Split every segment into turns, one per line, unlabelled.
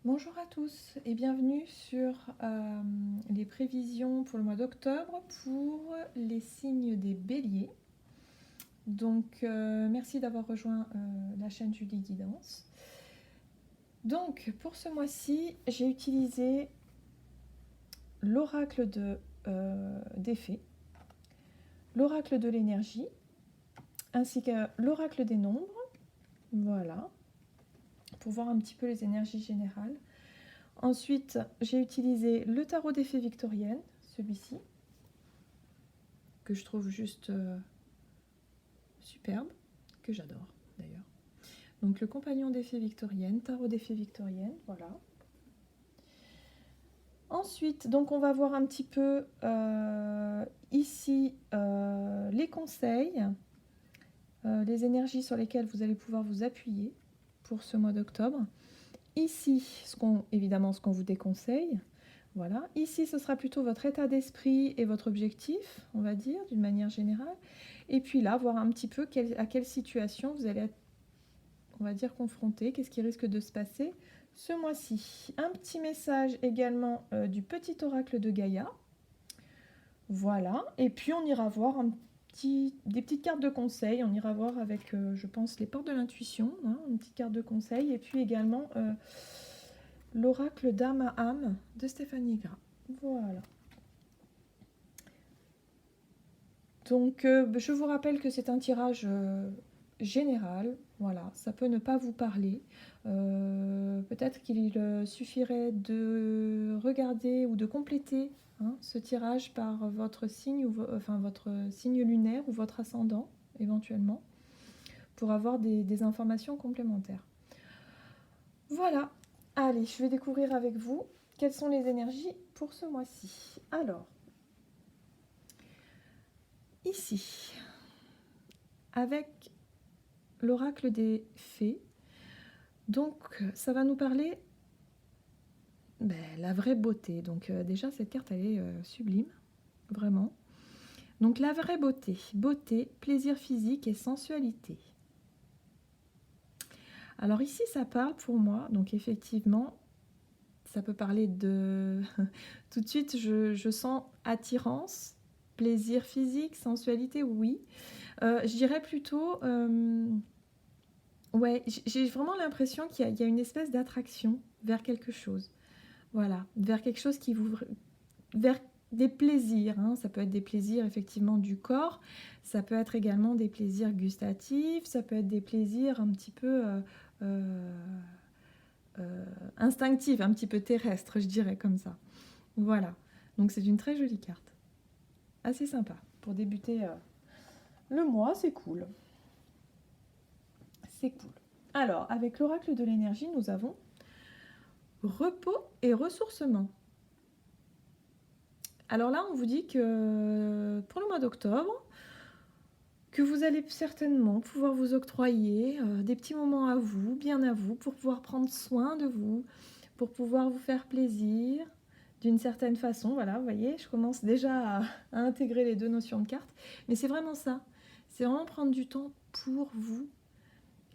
Bonjour à tous et bienvenue sur les prévisions pour le mois d'octobre pour les signes des béliers. Donc merci d'avoir rejoint la chaîne Julie Guidance. Donc pour ce mois-ci, j'ai utilisé l'oracle des fées, l'oracle de l'énergie, ainsi que l'oracle des nombres. Voilà, pour voir un petit peu les énergies générales. Ensuite, j'ai utilisé le tarot des fées victoriennes, celui-ci, que je trouve juste superbe, que j'adore d'ailleurs. Donc le compagnon des fées victoriennes, tarot des fées victoriennes, voilà. Ensuite, donc on va voir un petit peu ici les conseils, les énergies sur lesquelles vous allez pouvoir vous appuyer pour ce mois d'octobre. Ici, évidemment, ce qu'on vous déconseille. Voilà. Ici, ce sera plutôt votre état d'esprit et votre objectif, on va dire, d'une manière générale. Et puis là, voir un petit peu à quelle situation vous allez être, on va dire, confronté, qu'est-ce qui risque de se passer ce mois-ci. Un petit message également du petit oracle de Gaïa. Voilà. Et puis, on ira voir des petites cartes de conseil. On ira voir avec, je pense, les portes de l'intuition, hein, une petite carte de conseil. Et puis également l'oracle d'âme à âme de Stéphanie Gras. Voilà. Donc, je vous rappelle que c'est un tirage général. Voilà, ça peut ne pas vous parler. Peut-être qu'il suffirait de regarder ou de compléter ce tirage par votre signe, enfin votre signe lunaire ou votre ascendant, éventuellement, pour avoir des informations complémentaires. Voilà. Allez, je vais découvrir avec vous quelles sont les énergies pour ce mois-ci. Alors, ici, avec l'oracle des fées, donc ça va nous parler la vraie beauté. Donc déjà, cette carte, elle est sublime, vraiment. Donc la vraie beauté, beauté, plaisir physique et sensualité. Alors ici, ça parle pour moi, donc effectivement, ça peut parler de... Tout de suite, je sens attirance, plaisir physique, sensualité, oui. Je dirais plutôt... ouais, j'ai vraiment l'impression qu'il y a une espèce d'attraction vers quelque chose. Voilà, vers quelque chose qui vous... vers des plaisirs, hein. Ça peut être des plaisirs effectivement du corps, ça peut être également des plaisirs gustatifs, ça peut être des plaisirs un petit peu instinctifs, un petit peu terrestres, je dirais comme ça. Voilà, donc c'est une très jolie carte, assez sympa pour débuter le mois, c'est cool. C'est cool. Alors, avec l'oracle de l'énergie, nous avons repos et ressourcement. Alors là, on vous dit que pour le mois d'octobre, que vous allez certainement pouvoir vous octroyer des petits moments à vous, bien à vous, pour pouvoir prendre soin de vous, pour pouvoir vous faire plaisir d'une certaine façon. Voilà, vous voyez, je commence déjà à intégrer les deux notions de carte. Mais c'est vraiment ça. C'est vraiment prendre du temps pour vous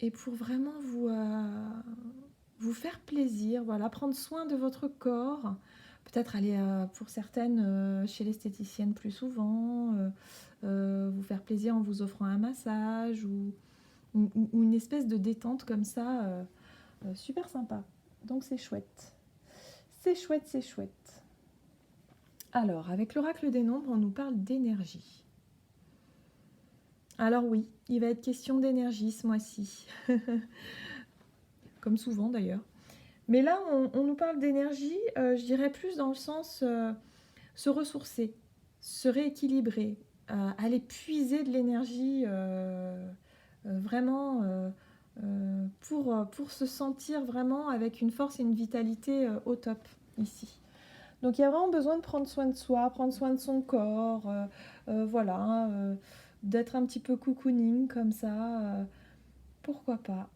et pour vraiment vous faire plaisir. Voilà, prendre soin de votre corps. Peut-être aller pour certaines chez l'esthéticienne plus souvent, vous faire plaisir en vous offrant un massage ou une espèce de détente comme ça, super sympa. Donc c'est chouette. C'est chouette, c'est chouette. Alors, avec l'oracle des nombres, on nous parle d'énergie. Alors oui, il va être question d'énergie ce mois-ci. Comme souvent d'ailleurs. Mais là, on nous parle d'énergie, je dirais plus dans le sens se ressourcer, se rééquilibrer, aller puiser de l'énergie vraiment pour se sentir vraiment avec une force et une vitalité au top ici. Donc il y a vraiment besoin de prendre soin de soi, prendre soin de son corps, voilà, d'être un petit peu cocooning comme ça, pourquoi pas.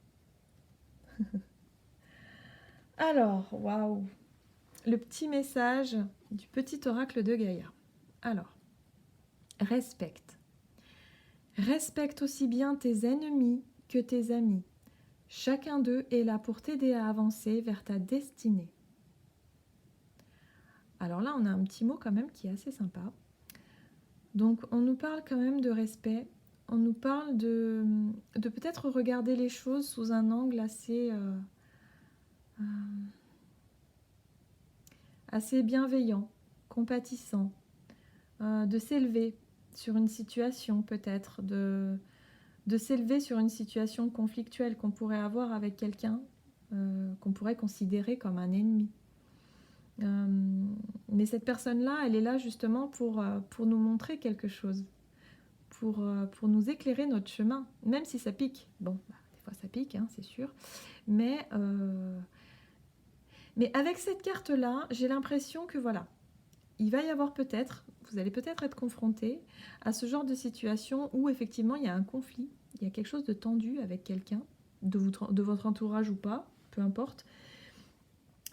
Alors, waouh, le petit message du petit oracle de Gaïa. Alors, respecte. Respecte aussi bien tes ennemis que tes amis. Chacun d'eux est là pour t'aider à avancer vers ta destinée. Alors là, on a un petit mot quand même qui est assez sympa. Donc, on nous parle quand même de respect. On nous parle de peut-être regarder les choses sous un angle assez bienveillant, compatissant, de s'élever sur une situation peut-être, de s'élever sur une situation conflictuelle qu'on pourrait avoir avec quelqu'un, qu'on pourrait considérer comme un ennemi. Mais cette personne-là, elle est là justement pour nous montrer quelque chose, pour nous éclairer notre chemin, même si ça pique. Bon, des fois ça pique, hein, c'est sûr. Mais avec cette carte-là, j'ai l'impression que voilà, il va y avoir peut-être, vous allez peut-être être confronté à ce genre de situation où effectivement il y a un conflit, il y a quelque chose de tendu avec quelqu'un, de votre entourage ou pas, peu importe.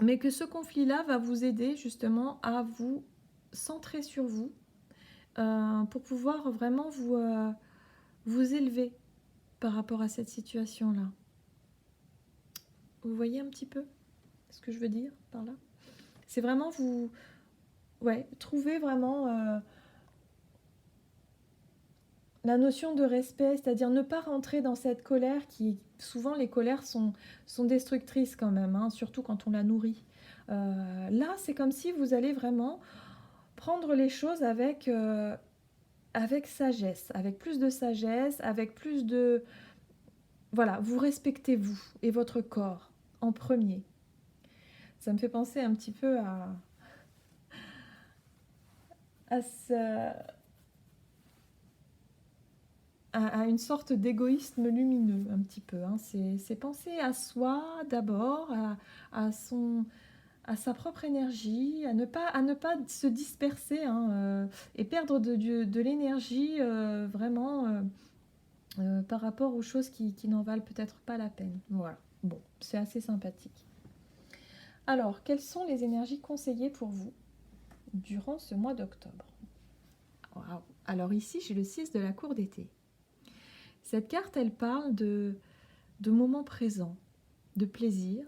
Mais que ce conflit-là va vous aider justement à vous centrer sur vous pour pouvoir vraiment vous élever par rapport à cette situation-là. Vous voyez un petit peu ce que je veux dire par là? C'est vraiment vous... Ouais, trouver vraiment la notion de respect, c'est-à-dire ne pas rentrer dans cette colère qui... Souvent, les colères sont destructrices quand même, hein, surtout quand on la nourrit. Là, c'est comme si vous allez vraiment prendre les choses avec sagesse, avec plus de sagesse, avec plus de... Voilà, vous respectez vous et votre corps en premier. Ça me fait penser un petit peu à, ce, à une sorte d'égoïsme lumineux, un petit peu. Hein. C'est penser à soi d'abord, à sa propre énergie, à ne pas se disperser hein, et perdre de l'énergie vraiment par rapport aux choses qui n'en valent peut-être pas la peine. Voilà, bon, c'est assez sympathique. Alors, quelles sont les énergies conseillées pour vous durant ce mois d'octobre? Wow. Alors ici, j'ai le 6 de la cour d'été. Cette carte, elle parle de moments présents, de plaisir.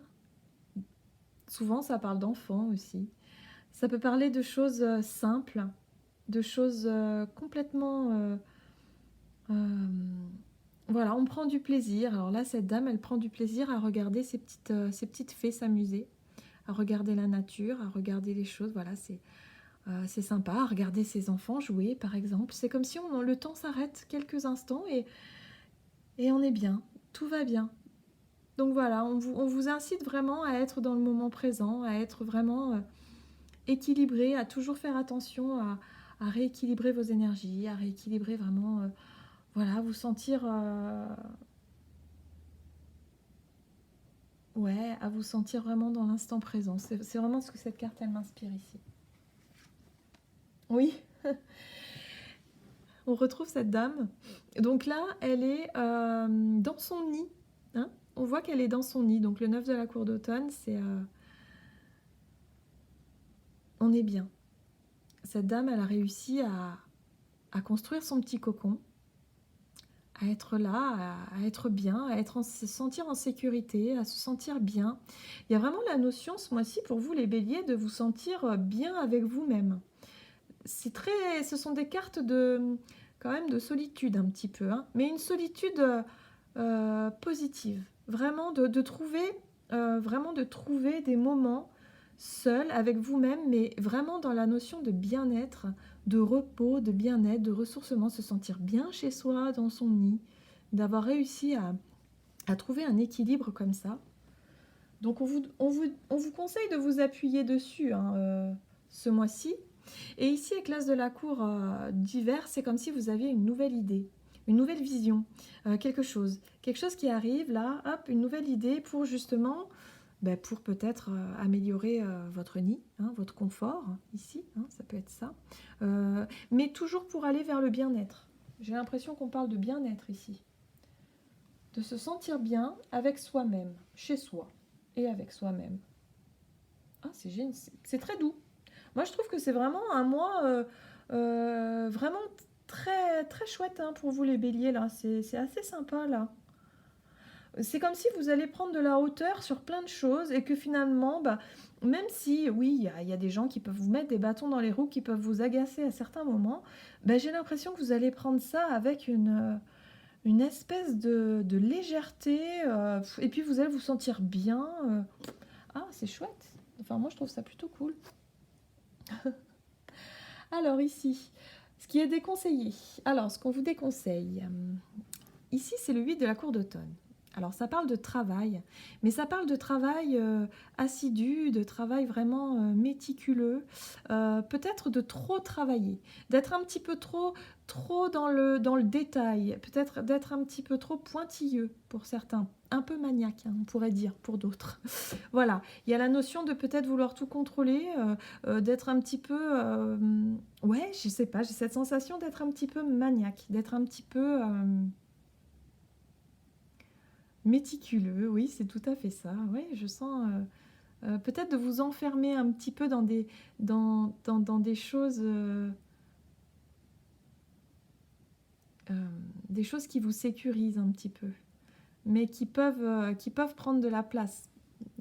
Souvent, ça parle d'enfants aussi. Ça peut parler de choses simples, de choses complètement... voilà, on prend du plaisir. Alors là, cette dame, elle prend du plaisir à regarder ces petites fées s'amuser, à regarder la nature, à regarder les choses. Voilà, c'est sympa, à regarder ses enfants jouer, par exemple. C'est comme si le temps s'arrête quelques instants et on est bien, tout va bien. Donc voilà, on vous incite vraiment à être dans le moment présent, à être vraiment équilibré, à toujours faire attention à rééquilibrer vos énergies, à rééquilibrer vraiment, voilà, vous sentir, ouais, à vous sentir vraiment dans l'instant présent. C'est vraiment ce que cette carte, elle m'inspire ici. Oui, on retrouve cette dame. Donc là, elle est dans son nid. Hein, on voit qu'elle est dans son nid. Donc le 9 de la cour d'automne, c'est... on est bien. Cette dame, elle a réussi à construire son petit cocon, à être là, à être bien, à se sentir en sécurité, à se sentir bien. Il y a vraiment la notion ce mois-ci pour vous les béliers de vous sentir bien avec vous-même. Ce sont des cartes quand même de solitude un petit peu, hein, mais une solitude positive. Vraiment de trouver des moments seul avec vous-même, mais vraiment dans la notion de bien-être, de repos, de bien-être, de ressourcement, se sentir bien chez soi, dans son nid, d'avoir réussi à trouver un équilibre comme ça. Donc on vous conseille de vous appuyer dessus hein, ce mois-ci. Et ici, avec l'as de la cour d'hiver, c'est comme si vous aviez une nouvelle idée, une nouvelle vision, quelque chose qui arrive là, hop, une nouvelle idée pour justement... pour peut-être améliorer votre nid, hein, votre confort, ici, hein, ça peut être ça. Mais toujours pour aller vers le bien-être. J'ai l'impression qu'on parle de bien-être ici. De se sentir bien avec soi-même, chez soi, et avec soi-même. Ah, c'est génial, c'est très doux. Moi, je trouve que c'est vraiment un mois vraiment très, très chouette hein, pour vous les béliers, là. C'est assez sympa, là. C'est comme si vous allez prendre de la hauteur sur plein de choses et que finalement, bah, même si, oui, il y a des gens qui peuvent vous mettre des bâtons dans les roues, qui peuvent vous agacer à certains moments, bah, j'ai l'impression que vous allez prendre ça avec une espèce de légèreté, et puis vous allez vous sentir bien. Ah, c'est chouette. Enfin, moi, je trouve ça plutôt cool. Alors ici, ce qui est déconseillé. Alors, ce qu'on vous déconseille, ici, c'est le 8 de la cour d'automne. Alors, ça parle de travail, mais ça parle de travail assidu, de travail vraiment méticuleux, peut-être de trop travailler, d'être un petit peu trop dans le détail, peut-être d'être un petit peu trop pointilleux pour certains, un peu maniaque, hein, on pourrait dire, pour d'autres. Voilà, il y a la notion de peut-être vouloir tout contrôler, d'être un petit peu... ouais, je sais pas, j'ai cette sensation d'être un petit peu maniaque, d'être un petit peu... méticuleux, oui, c'est tout à fait ça. Oui, je sens peut-être de vous enfermer un petit peu dans euh, des choses qui vous sécurisent un petit peu, mais qui peuvent prendre de la place.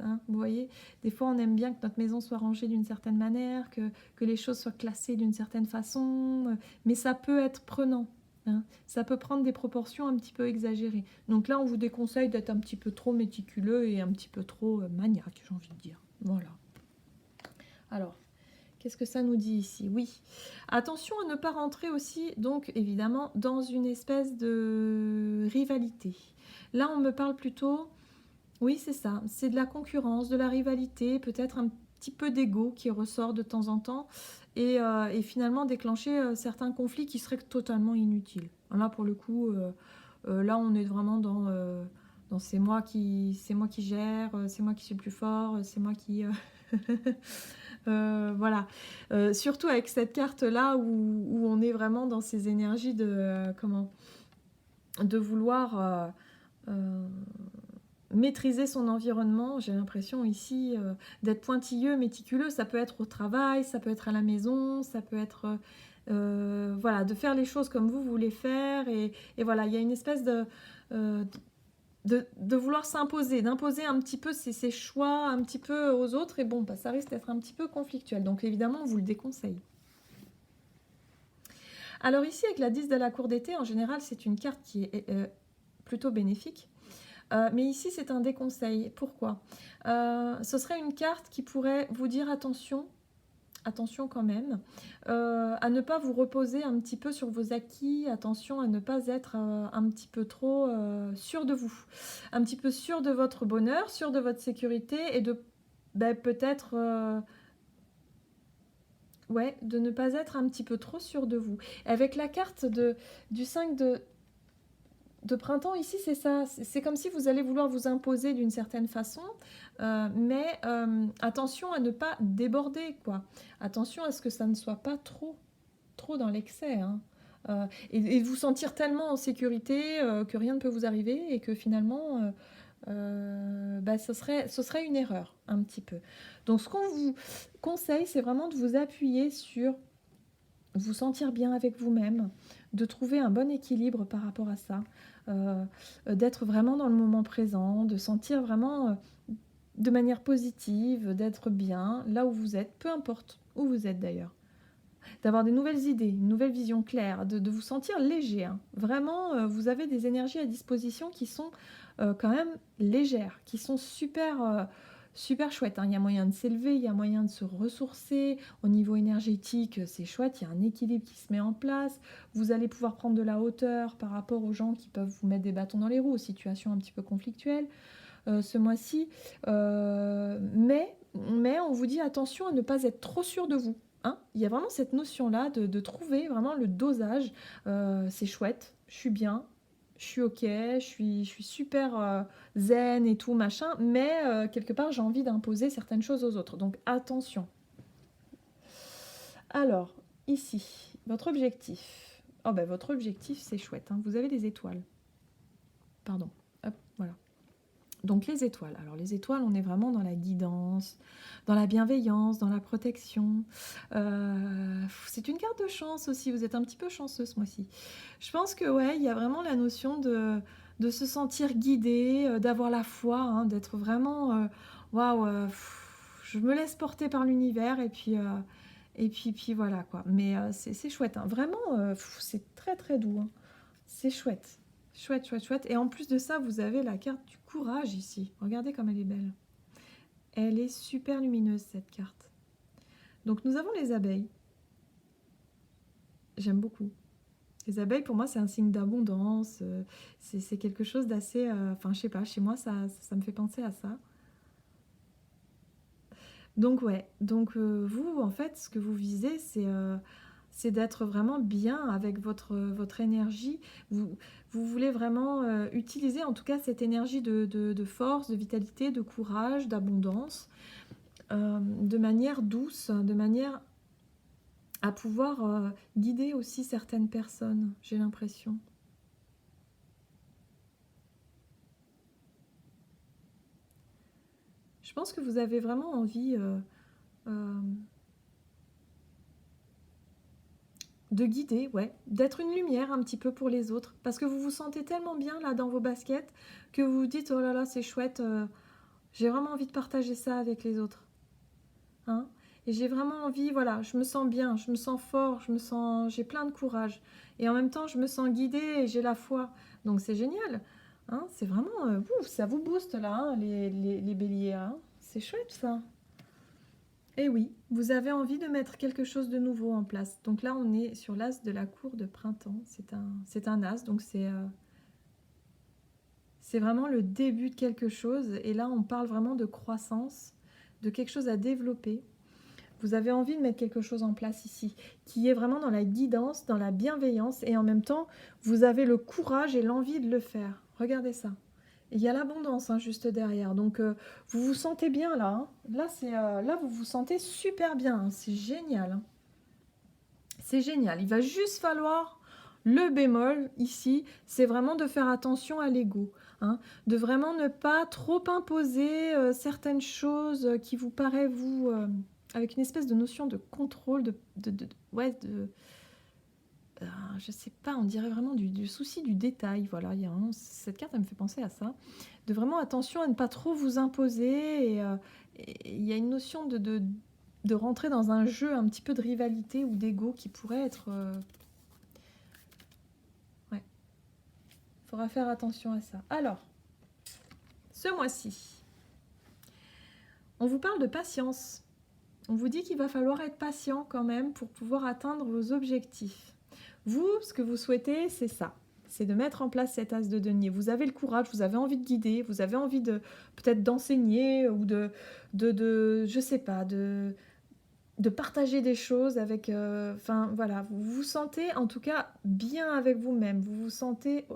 Hein, vous voyez, des fois on aime bien que notre maison soit rangée d'une certaine manière, que les choses soient classées d'une certaine façon, mais ça peut être prenant. Hein. Ça peut prendre des proportions un petit peu exagérées. Donc là, on vous déconseille d'être un petit peu trop méticuleux et un petit peu trop maniaque, j'ai envie de dire. Voilà. Alors, qu'est-ce que ça nous dit ici? Oui, attention à ne pas rentrer aussi, donc évidemment, dans une espèce de rivalité. Là, on me parle plutôt... Oui, c'est ça. C'est de la concurrence, de la rivalité, peut-être un petit peu d'ego qui ressort de temps en temps et finalement déclencher certains conflits qui seraient totalement inutiles. Là, pour le coup, là, on est vraiment dans c'est moi qui gère, c'est moi qui suis le plus fort, c'est moi qui... voilà. Surtout avec cette carte-là où on est vraiment dans ces énergies de... comment? De vouloir... euh, maîtriser son environnement, j'ai l'impression ici d'être pointilleux, méticuleux, ça peut être au travail, ça peut être à la maison, ça peut être voilà, de faire les choses comme vous voulez faire et voilà, il y a une espèce euh, de vouloir s'imposer, d'imposer un petit peu ses choix un petit peu aux autres et bon, bah, ça risque d'être un petit peu conflictuel, donc évidemment on vous le déconseille. Alors ici avec la 10 de la cour d'été, en général c'est une carte qui est plutôt bénéfique. Mais ici, c'est un déconseil. Pourquoi? Ce serait une carte qui pourrait vous dire attention, attention quand même, à ne pas vous reposer un petit peu sur vos acquis, attention à ne pas être un petit peu trop sûr de vous, un petit peu sûr de votre bonheur, sûr de votre sécurité et de peut-être... ouais, de ne pas être un petit peu trop sûr de vous. Avec la carte du 5 de printemps, ici, c'est ça. C'est comme si vous allez vouloir vous imposer d'une certaine façon, mais attention à ne pas déborder, quoi. Attention à ce que ça ne soit pas trop dans l'excès. Hein. Et de vous sentir tellement en sécurité que rien ne peut vous arriver et que finalement, ce serait une erreur, un petit peu. Donc, ce qu'on vous conseille, c'est vraiment de vous appuyer sur vous sentir bien avec vous-même, de trouver un bon équilibre par rapport à ça, d'être vraiment dans le moment présent, de sentir vraiment de manière positive, d'être bien là où vous êtes, peu importe où vous êtes d'ailleurs. D'avoir des nouvelles idées, une nouvelle vision claire, de vous sentir léger. Hein. Vraiment, vous avez des énergies à disposition qui sont quand même légères, qui sont super chouettes. Hein. Il y a moyen de s'élever, il y a moyen de se ressourcer. Au niveau énergétique, c'est chouette, il y a un équilibre qui se met en place. Vous allez pouvoir prendre de la hauteur par rapport aux gens qui peuvent vous mettre des bâtons dans les roues, aux situations un petit peu conflictuelles ce mois-ci. Mais on vous dit attention à ne pas être trop sûr de vous. Hein. Il y a vraiment cette notion-là de trouver vraiment le dosage. C'est chouette, je suis bien, je suis ok, je suis super zen et tout, machin, mais quelque part j'ai envie d'imposer certaines choses aux autres. Donc attention. Alors, ici, votre objectif. Oh ben votre objectif, c'est chouette. Hein. Vous avez des étoiles. Pardon. Hop, voilà. Donc les étoiles. Alors les étoiles, on est vraiment dans la guidance, dans la bienveillance, dans la protection. C'est une carte de chance aussi. Vous êtes un petit peu chanceux ce mois-ci. Je pense que ouais, il y a vraiment la notion de se sentir guidé, d'avoir la foi, hein, d'être vraiment waouh, je me laisse porter par l'univers et puis voilà quoi. Mais c'est chouette, hein. Vraiment, c'est très très doux, hein. C'est chouette. Chouette, chouette, chouette. Et en plus de ça, vous avez la carte du courage ici. Regardez comme elle est belle. Elle est super lumineuse cette carte. Donc nous avons les abeilles. J'aime beaucoup. Les abeilles, pour moi, c'est un signe d'abondance. C'est quelque chose d'assez... Enfin, je sais pas, chez moi, ça me fait penser à ça. Donc, ouais. Donc, vous, en fait, ce que vous visez, c'est d'être vraiment bien avec votre énergie. Vous voulez vraiment utiliser, en tout cas, cette énergie de force, de vitalité, de courage, d'abondance, de manière douce, de manière à pouvoir guider aussi certaines personnes, j'ai l'impression. Je pense que vous avez vraiment envie euh, de guider, ouais, d'être une lumière un petit peu pour les autres, parce que vous vous sentez tellement bien là dans vos baskets que vous vous dites oh là là c'est chouette, j'ai vraiment envie de partager ça avec les autres, hein. Et j'ai vraiment envie, voilà, je me sens bien, je me sens fort, j'ai plein de courage, et en même temps je me sens guidée et j'ai la foi, donc c'est génial, hein. C'est vraiment, ouf, ça vous booste là, hein, les béliers, hein. C'est chouette ça. Et oui, vous avez envie de mettre quelque chose de nouveau en place. Donc là, on est sur l'as de la cour de printemps. C'est un as, donc c'est vraiment le début de quelque chose. Et là, on parle vraiment de croissance, de quelque chose à développer. Vous avez envie de mettre quelque chose en place ici, qui est vraiment dans la guidance, dans la bienveillance, et en même temps, vous avez le courage et l'envie de le faire. Regardez ça. Et il y a l'abondance, hein, juste derrière. Donc, vous vous sentez bien là, hein. Là, vous vous sentez super bien, hein. C'est génial, hein. C'est génial. Il va juste falloir le bémol ici, c'est vraiment de faire attention à l'ego, hein, de vraiment ne pas trop imposer certaines choses qui vous paraissent, vous, avec une espèce de notion de contrôle, ouais, je sais pas, on dirait vraiment du souci du détail. Voilà, cette carte, elle me fait penser à ça. De vraiment attention à ne pas trop vous imposer. Et il y a une notion de rentrer dans un jeu un petit peu de rivalité ou d'ego qui pourrait être... ouais, il faudra faire attention à ça. Alors, ce mois-ci, on vous parle de patience. On vous dit qu'il va falloir être patient quand même pour pouvoir atteindre vos objectifs. Vous, ce que vous souhaitez, c'est ça. C'est de mettre en place cet as de denier. Vous avez le courage, vous avez envie de guider, vous avez envie de peut-être d'enseigner ou je sais pas, de partager des choses avec... Enfin, voilà, vous vous sentez en tout cas bien avec vous-même. Vous vous sentez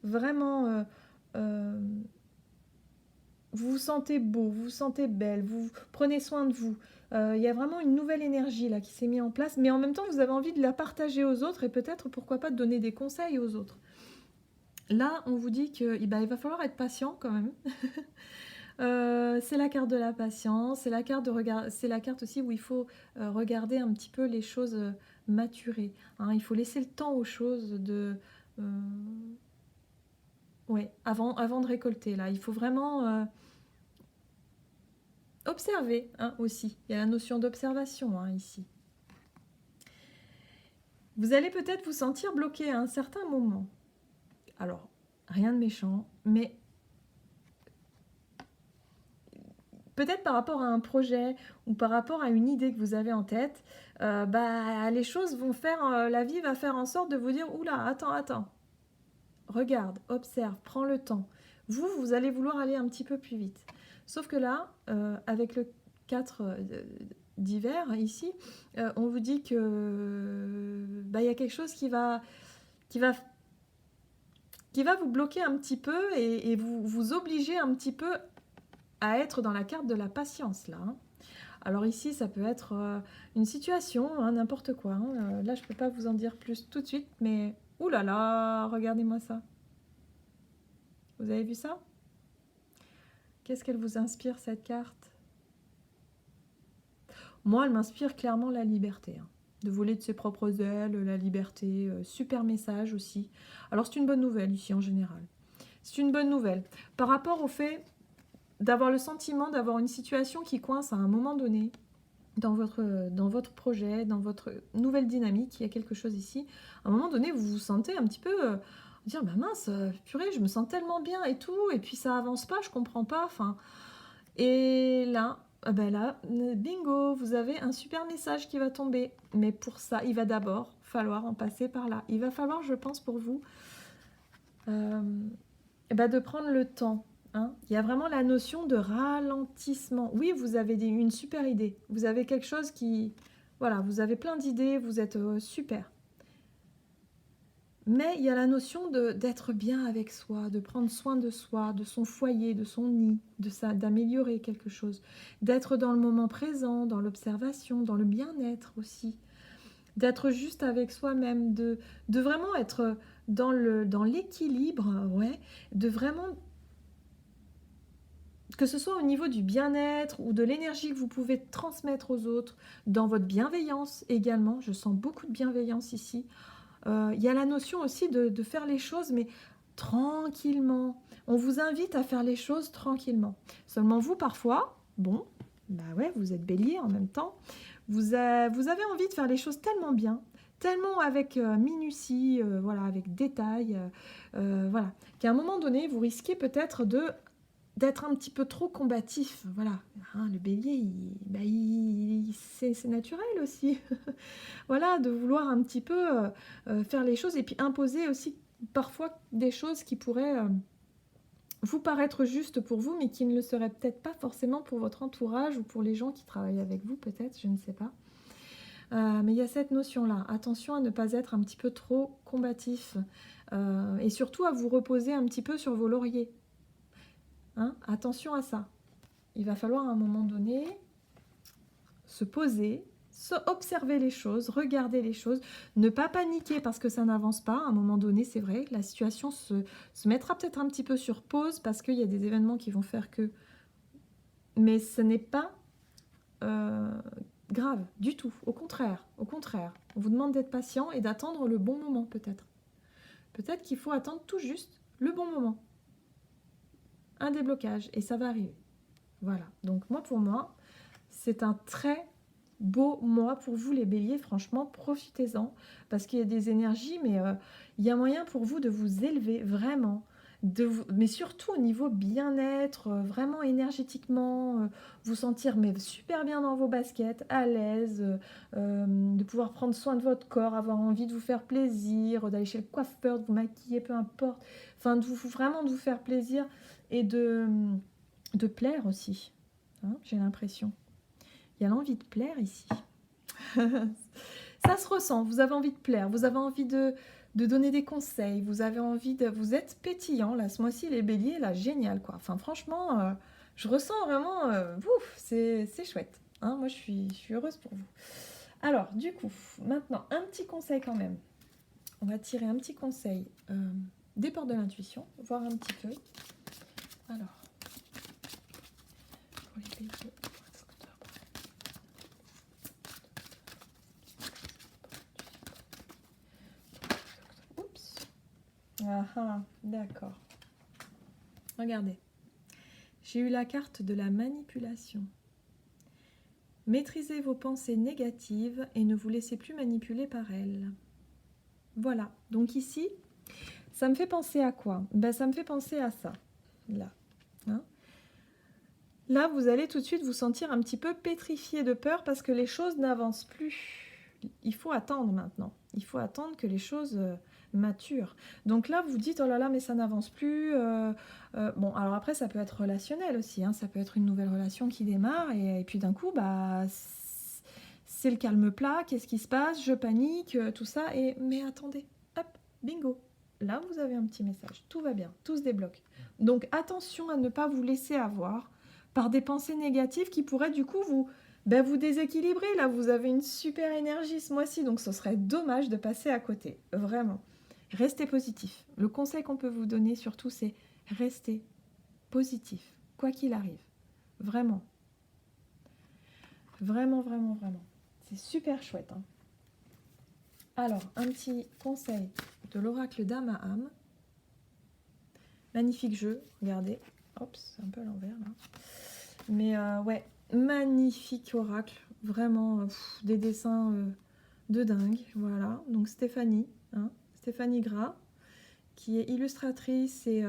vraiment... vous vous sentez beau, vous vous sentez belle, vous prenez soin de vous. Il y a vraiment une nouvelle énergie là qui s'est mise en place, mais en même temps vous avez envie de la partager aux autres et peut-être pourquoi pas de donner des conseils aux autres. Là on vous dit que il va falloir être patient quand même. C'est la carte de la patience, c'est la carte c'est la carte aussi où il faut regarder un petit peu les choses maturer, hein. Il faut laisser le temps aux choses ouais, avant de récolter là. Il faut vraiment observer, hein, aussi. Il y a la notion d'observation, hein, ici. Vous allez peut-être vous sentir bloqué à un certain moment. Alors, rien de méchant, mais peut-être par rapport à un projet ou par rapport à une idée que vous avez en tête, les choses vont faire, la vie va faire en sorte de vous dire, oula, attends, regarde, observe, prends le temps. Vous allez vouloir aller un petit peu plus vite. Sauf que là, avec le 4 d'hiver, ici, on vous dit que y a quelque chose qui va vous bloquer un petit peu et vous obliger un petit peu à être dans la carte de la patience, là, hein. Alors ici, ça peut être une situation, hein, n'importe quoi, hein. Là, je ne peux pas vous en dire plus tout de suite, mais... Ouh là là, regardez-moi ça. Vous avez vu ça? Qu'est-ce qu'elle vous inspire, cette carte? Moi, elle m'inspire clairement la liberté, hein. De voler de ses propres ailes, la liberté, super message aussi. Alors c'est une bonne nouvelle ici en général. C'est une bonne nouvelle. Par rapport au fait d'avoir le sentiment d'avoir une situation qui coince à un moment donné, dans votre projet, dans votre nouvelle dynamique, il y a quelque chose ici. À un moment donné, vous vous sentez un petit peu dire, bah mince, purée, je me sens tellement bien et tout, et puis ça avance pas, je comprends pas. Enfin, et là, ben là, bingo, vous avez un super message qui va tomber. Mais pour ça, il va d'abord falloir en passer par là. Il va falloir, je pense, pour vous, de prendre le temps. Hein. Il y a vraiment la notion de ralentissement. Oui, vous avez une super idée. Vous avez quelque chose qui... Voilà, vous avez plein d'idées, vous êtes super. Mais il y a la notion d'être bien avec soi, de prendre soin de soi, de son foyer, de son nid, d'améliorer quelque chose, d'être dans le moment présent, dans l'observation, dans le bien-être aussi, d'être juste avec soi-même, de vraiment être dans l'équilibre, ouais, de vraiment, que ce soit au niveau du bien-être ou de l'énergie que vous pouvez transmettre aux autres, dans votre bienveillance également, je sens beaucoup de bienveillance ici. Il y a la notion aussi de faire les choses, mais tranquillement. On vous invite à faire les choses tranquillement. Seulement vous, parfois, bon, bah ouais, vous êtes bélier en même temps, vous avez envie de faire les choses tellement bien, tellement avec minutie, voilà, avec détail, voilà, qu'à un moment donné, vous risquez peut-être d'être un petit peu trop combatif, voilà. Hein, le bélier, c'est naturel aussi. Voilà, de vouloir un petit peu faire les choses et puis imposer aussi parfois des choses qui pourraient vous paraître justes pour vous, mais qui ne le seraient peut-être pas forcément pour votre entourage ou pour les gens qui travaillent avec vous, peut-être, je ne sais pas. Mais il y a cette notion-là. Attention à ne pas être un petit peu trop combatif et surtout à vous reposer un petit peu sur vos lauriers. Hein, attention à ça. Il va falloir à un moment donné se poser, observer les choses, regarder les choses, ne pas paniquer parce que ça n'avance pas. À un moment donné, c'est vrai, la situation se mettra peut-être un petit peu sur pause parce qu'il y a des événements qui vont faire que... Mais ce n'est pas grave du tout. Au contraire, on vous demande d'être patient et d'attendre le bon moment peut-être. Peut-être qu'il faut attendre tout juste le bon moment. Un déblocage et ça va arriver. Voilà, donc pour moi, c'est un très beau mois pour vous les béliers, franchement profitez-en parce qu'il y a des énergies, mais il y a moyen pour vous de vous élever vraiment, mais surtout au niveau bien-être, vraiment énergétiquement, vous sentir mais super bien dans vos baskets, à l'aise, de pouvoir prendre soin de votre corps, avoir envie de vous faire plaisir, d'aller chez le coiffeur, de vous maquiller, peu importe, enfin vraiment de vous faire plaisir et de plaire aussi, hein, j'ai l'impression. Il y a l'envie de plaire ici. Ça se ressent, vous avez envie de plaire, vous avez envie de donner des conseils, vous avez envie de... Vous êtes pétillant, là, ce mois-ci, les béliers, là, génial, quoi. Enfin, franchement, je ressens vraiment... ouf, c'est chouette. Hein, moi, je suis heureuse pour vous. Alors, du coup, maintenant, un petit conseil quand même. On va tirer un petit conseil des portes de l'intuition, voir un petit peu. Alors, pour les béliers... Ah, d'accord. Regardez. J'ai eu la carte de la manipulation. Maîtrisez vos pensées négatives et ne vous laissez plus manipuler par elles. Voilà. Donc ici, ça me fait penser à quoi? Ça me fait penser à ça. Là. Hein, là, vous allez tout de suite vous sentir un petit peu pétrifié de peur parce que les choses n'avancent plus. Il faut attendre maintenant. Il faut attendre que les choses... mature. Donc là, vous dites, oh là là, mais ça n'avance plus. Bon, alors après, ça peut être relationnel aussi. Hein, ça peut être une nouvelle relation qui démarre et puis d'un coup, c'est le calme plat. Qu'est-ce qui se passe? Je panique, tout ça. Mais attendez, hop, bingo. Là, vous avez un petit message. Tout va bien, tout se débloque. Donc attention à ne pas vous laisser avoir par des pensées négatives qui pourraient du coup vous déséquilibrer. Là, vous avez une super énergie ce mois-ci, donc ce serait dommage de passer à côté. Vraiment. Restez positif. Le conseil qu'on peut vous donner surtout, c'est rester positif, quoi qu'il arrive. Vraiment. Vraiment, vraiment, vraiment. C'est super chouette. Hein. Alors, un petit conseil de l'oracle d'âme à âme. Magnifique jeu, regardez. Hop, c'est un peu à l'envers là. Mais ouais, magnifique oracle. Vraiment, des dessins de dingue. Voilà, donc Stéphanie, hein, Stéphanie Gras, qui est illustratrice et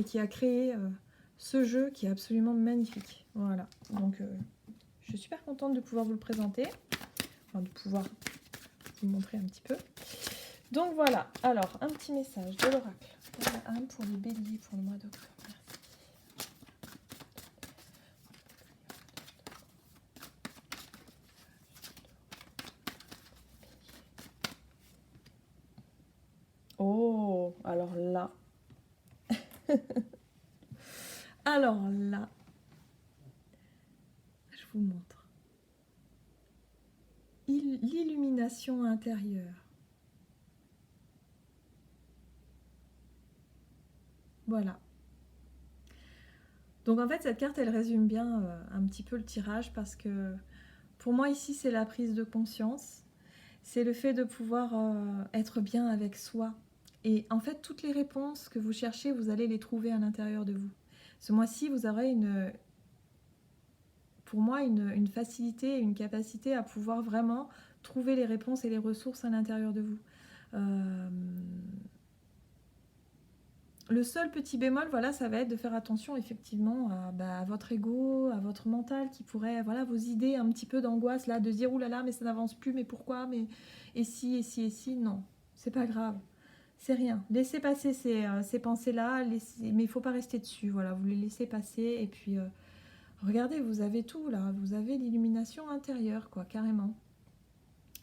qui a créé ce jeu qui est absolument magnifique. Voilà, donc je suis super contente de pouvoir vous le présenter, enfin de pouvoir vous montrer un petit peu. Donc voilà, alors un petit message de l'oracle. Un pour les béliers pour le mois d'octobre. Merci. Oh, alors là. Alors là, je vous montre. L'illumination intérieure. Voilà. Donc en fait, cette carte, elle résume bien un petit peu le tirage parce que pour moi, ici, c'est la prise de conscience. C'est le fait de pouvoir être bien avec soi. Et en fait, toutes les réponses que vous cherchez, vous allez les trouver à l'intérieur de vous. Ce mois-ci, vous aurez pour moi une facilité, une capacité à pouvoir vraiment trouver les réponses et les ressources à l'intérieur de vous. Le seul petit bémol, voilà, ça va être de faire attention effectivement à votre ego, à votre mental qui pourrait, voilà, vos idées un petit peu d'angoisse là, de se dire oulala, mais ça n'avance plus, mais pourquoi, mais et si, et si, et si, non, c'est pas grave, c'est rien. Laissez passer ces pensées-là, mais il faut pas rester dessus, voilà, vous les laissez passer et puis regardez, vous avez tout là, vous avez l'illumination intérieure, quoi, carrément.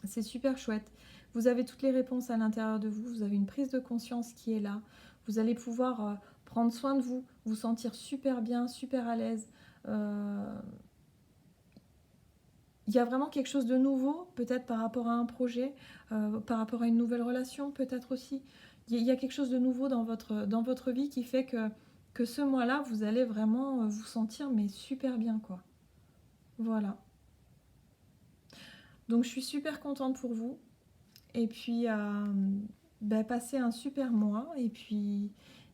C'est super chouette. Vous avez toutes les réponses à l'intérieur de vous, vous avez une prise de conscience qui est là. Vous allez pouvoir prendre soin de vous, vous sentir super bien, super à l'aise. Il y a vraiment quelque chose de nouveau, peut-être par rapport à un projet, par rapport à une nouvelle relation, peut-être aussi. Il y a quelque chose de nouveau dans votre vie qui fait que ce mois-là, vous allez vraiment vous sentir mais super bien, quoi. Voilà. Donc je suis super contente pour vous. Et puis, passez un super mois. Et puis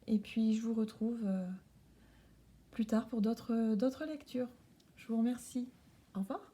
je vous retrouve plus tard pour d'autres lectures. Je vous remercie. Au revoir.